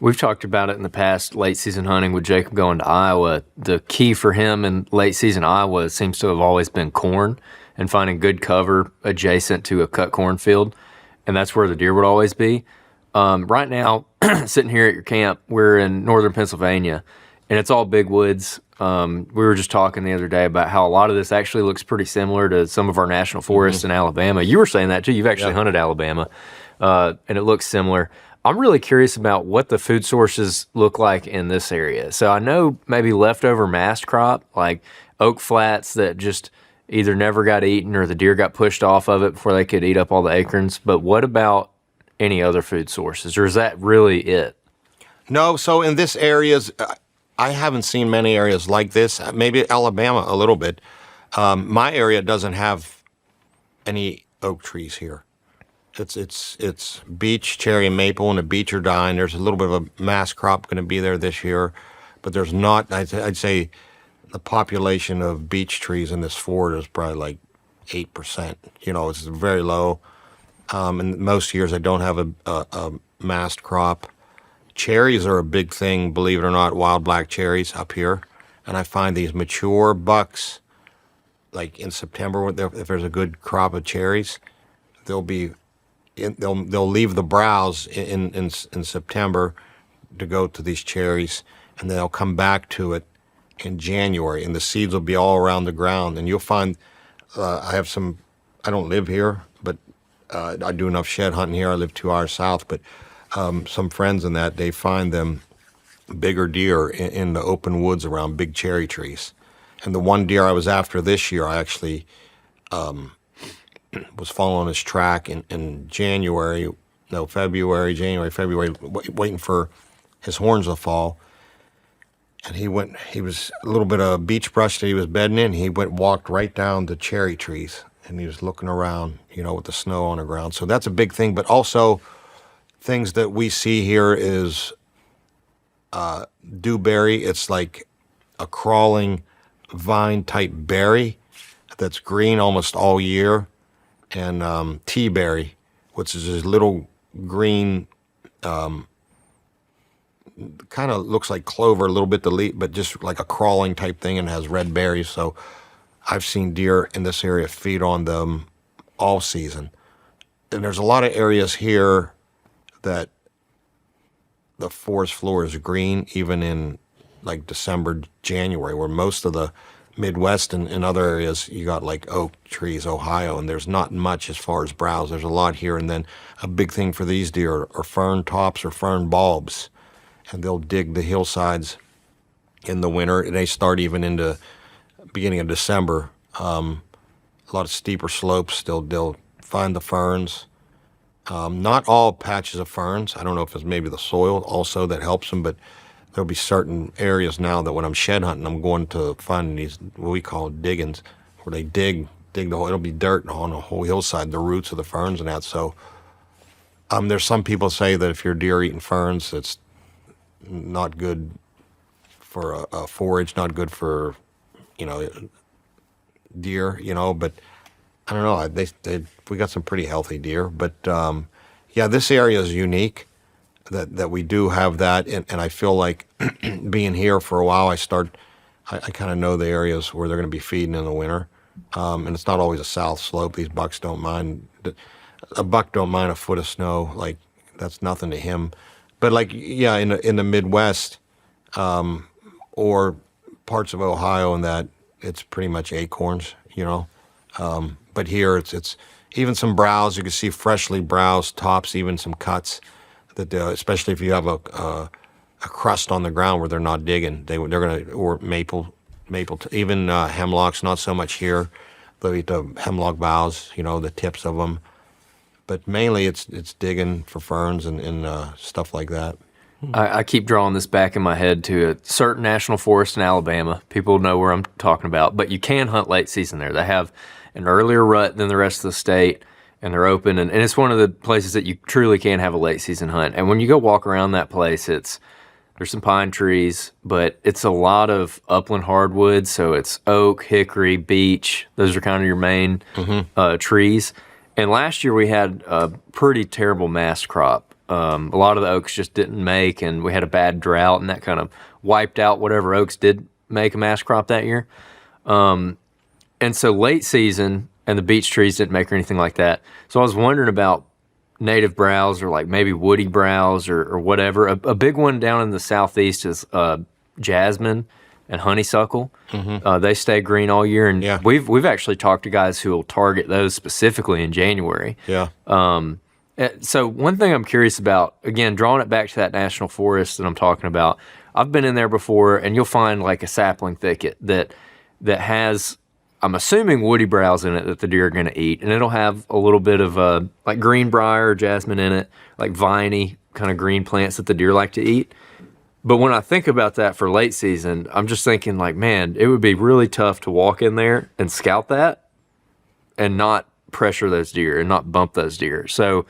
We've talked about it in the past, late season hunting with Jacob going to Iowa. The key for him in late season Iowa seems to have always been corn and finding good cover adjacent to a cut cornfield. And that's where the deer would always be. Right now, sitting here at your camp, we're in northern Pennsylvania, and it's all big woods. We were just talking the other day about how a lot of this actually looks pretty similar to some of our national forests in Alabama. You were saying that too. You've actually hunted Alabama, and it looks similar. I'm really curious about what the food sources look like in this area. So I know maybe leftover mast crop, like oak flats that just either never got eaten or the deer got pushed off of it before they could eat up all the acorns. But what about any other food sources, or is that really it? No, so in this areas, I haven't seen many areas like this. Maybe Alabama a little bit. My area doesn't have any oak trees here. It's beech, cherry, and maple, and the beech are dying. There's a little bit of a mass crop going to be there this year, but there's not. I'd say the population of beech trees in this forest is probably like 8%. You know, it's very low. And most years I don't have a mast crop. Cherries are a big thing, believe it or not, wild black cherries up here. And I find these mature bucks, like in September, if there's a good crop of cherries, they'll leave the browse in September to go to these cherries, and they'll come back to it in January, and the seeds will be all around the ground. And you'll find, I don't live here, but I do enough shed hunting here. I live 2 hours south, but some friends in that, they find them bigger deer in the open woods around big cherry trees. And the one deer I was after this year, I actually was following his track in February, waiting for his horns to fall. And he was a little bit of beech brush that he was bedding in. He walked right down the cherry trees, and he was looking around, with the snow on the ground. So that's a big thing. But also things that we see here is dewberry. It's like a crawling vine-type berry that's green almost all year. And tea berry, which is this little green, kind of looks like clover, a little bit the leaf, but just like a crawling type thing, and has red berries. So I've seen deer in this area feed on them all season. And there's a lot of areas here that the forest floor is green, even in like December, January, where most of the Midwest and other areas, you got like oak trees, Ohio, and there's not much as far as browse. There's a lot here. And then a big thing for these deer are fern tops or fern bulbs. And they'll dig the hillsides in the winter. And they start even into beginning of December. A lot of steeper slopes, they'll find the ferns. Not all patches of ferns. I don't know if it's maybe the soil also that helps them, but there'll be certain areas now that when I'm shed hunting, I'm going to find these, what we call diggings, where they dig the whole, it'll be dirt on the whole hillside, the roots of the ferns and that. So there's some people say that if you're deer eating ferns, it's not good for a forage, not good for, deer, but I don't know. We got some pretty healthy deer, but this area is unique. That we do have that, and I feel like being here for a while, I kind of know the areas where they're going to be feeding in the winter, and it's not always a south slope. These bucks don't mind. A buck don't mind a foot of snow, like that's nothing to him. But in the Midwest, or parts of Ohio, and that it's pretty much acorns, But here it's even some browse. You can see freshly browsed tops, even some cuts. That especially if you have a crust on the ground where they're not digging, they're gonna, or maple, even hemlocks. Not so much here. They'll eat the hemlock boughs, the tips of them. But mainly it's digging for ferns and stuff like that. I keep drawing this back in my head to a certain national forest in Alabama. People know where I'm talking about, but you can hunt late season there. They have an earlier rut than the rest of the state, and they're open, and it's one of the places that you truly can have a late season hunt. And when you go walk around that place, there's some pine trees, but it's a lot of upland hardwoods. So it's oak, hickory, beech. Those are kind of your main trees. And last year we had a pretty terrible mast crop A lot of the oaks just didn't make, and we had a bad drought, and that kind of wiped out whatever oaks did make a mass crop that year. And so late season, and the beech trees didn't make or anything like that. So I was wondering about native browse or like maybe woody browse or whatever. A big one down in the southeast is jasmine and honeysuckle. They stay green all year, and Yeah. we've actually talked to guys who will target those specifically in January. Yeah. So one thing I'm curious about, again, drawing it back to that national forest that I'm talking about, I've been in there before, and you'll find like a sapling thicket that has, I'm assuming, woody browse in it that the deer are going to eat, and it'll have a little bit of like greenbrier or jasmine in it, like viney kind of green plants that the deer like to eat. But when I think about that for late season, I'm just thinking like, man, it would be really tough to walk in there and scout that and not pressure those deer and not bump those deer. So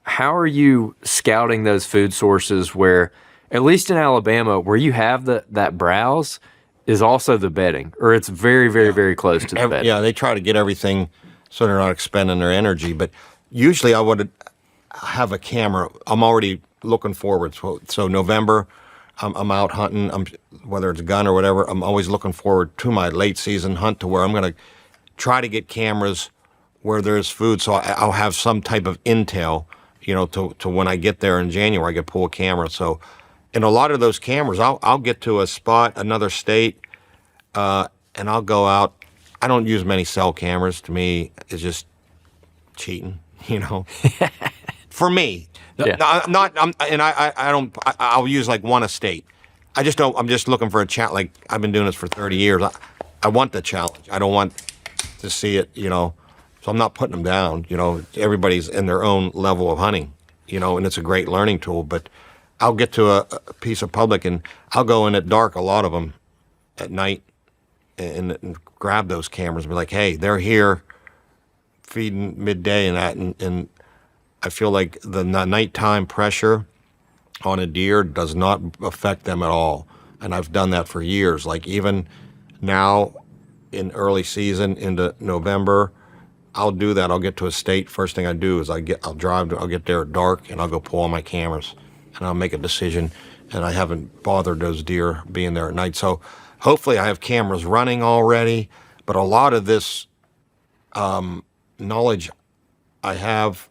how are you scouting those food sources where, at least in Alabama, where you have that browse is also the bedding, or it's very, very, very close to the bedding? Yeah, they try to get everything so they're not expending their energy. But usually I would have a camera. I'm already looking forward. So November, I'm out hunting, whether it's a gun or whatever. I'm always looking forward to my late season hunt to where I'm going to try to get cameras where there's food. So I'll have some type of intel, to when I get there in January, I can pull a camera. So in a lot of those cameras, I'll get to a spot, another state, and I'll go out. I don't use many cell cameras. To me, it's just cheating, For me. Yeah. I'll use like one a state. I just don't. I'm just looking for a challenge. Like, I've been doing this for 30 years. I want the challenge. I don't want to see it. So I'm not putting them down. Everybody's in their own level of hunting. And it's a great learning tool. But I'll get to a piece of public and I'll go in at dark. A lot of them at night and grab those cameras and be like, hey, they're here feeding midday and that, and I feel like the nighttime pressure on a deer does not affect them at all. And I've done that for years. Like, even now in early season into November, I'll do that. I'll get to a state. First thing I do is I'll get there at dark, and I'll go pull all my cameras, and I'll make a decision. And I haven't bothered those deer being there at night. So hopefully I have cameras running already. But a lot of this knowledge I have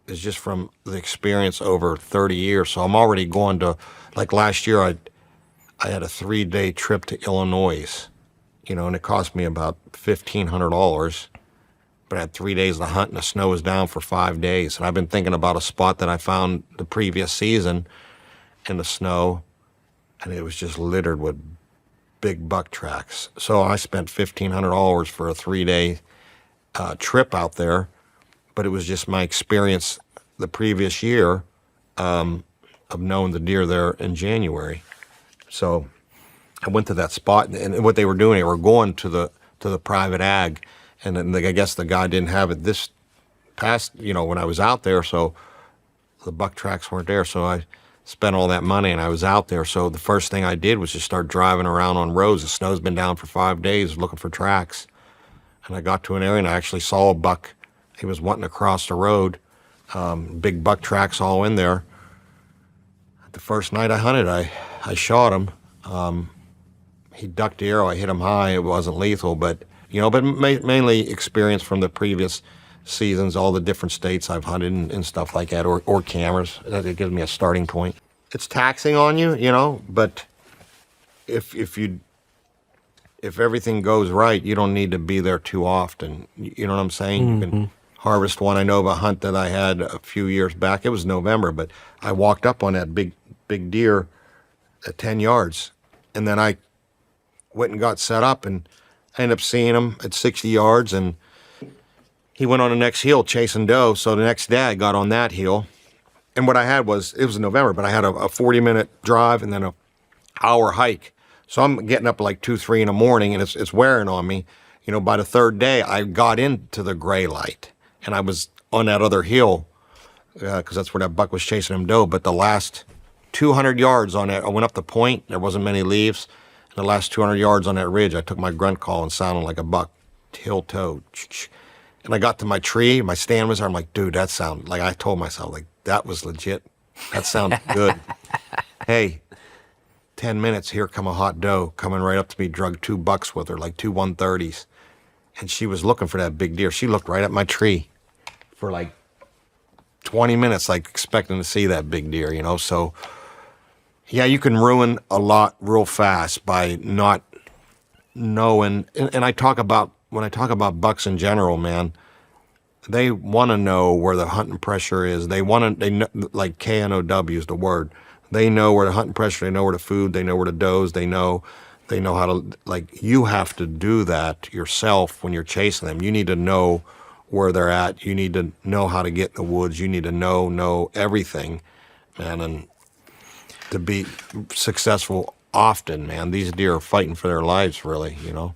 is just from the experience over 30 years. So I'm already going to, like last year, I had a 3-day trip to Illinois, and it cost me about $1,500. But I had 3 days to hunt, and the snow was down for 5 days. And I've been thinking about a spot that I found the previous season in the snow, and it was just littered with big buck tracks. So I spent $1,500 for a 3-day trip out there. But it was just my experience the previous year of knowing the deer there in January. So I went to that spot, and what they were doing, they were going to the private ag, and then I guess the guy didn't have it this past, when I was out there, so the buck tracks weren't there. So I spent all that money, and I was out there. So the first thing I did was just start driving around on roads. The snow's been down for 5 days, looking for tracks. And I got to an area, and I actually saw a buck. He was wanting to cross the road. Big buck tracks all in there. The first night I hunted, I shot him. He ducked the arrow. I hit him high. It wasn't lethal, but mainly experience from the previous seasons, all the different states I've hunted and stuff like that, or cameras. It gives me a starting point. It's taxing on you, but if everything goes right, you don't need to be there too often. You know what I'm saying? Mm-hmm. You can harvest one. I know of a hunt that I had a few years back. It was November, but I walked up on that big deer at 10 yards, and then I went and got set up, and I ended up seeing him at 60 yards, and he went on the next hill chasing doe. So the next day I got on that hill, and what I had was, it was November, but I had a 40-minute drive and then an hour hike. So I'm getting up at like 2, 3 in the morning, and it's wearing on me. By the third day, I got into the gray light, and I was on that other hill because that's where that buck was chasing him doe. But the last 200 yards on that, I went up the point. There wasn't many leaves. And the last 200 yards on that ridge, I took my grunt call and sounded like a buck, heel-toe. And I got to my tree. My stand was there. I'm like, dude, that sounded like, I told myself, like, that was legit. That sounds good. Hey, 10 minutes, here come a hot doe coming right up to me, drug 2 bucks with her, like 2 130s. And she was looking for that big deer. She looked right at my tree for like 20 minutes, like expecting to see that big deer, you know? So, yeah, you can ruin a lot real fast by not knowing. And I talk about, when I talk about bucks in general, man, they want to know where the hunting pressure is. They want to, they know, like KNOW is the word. They know where the hunting pressure, they know where the food, they know where the does, they know how to, like, you have to do that yourself when you're chasing them. You need to know where they're at. You need to know how to get in the woods. You need to know everything, man. And to be successful often, man, these deer are fighting for their lives, really, you know?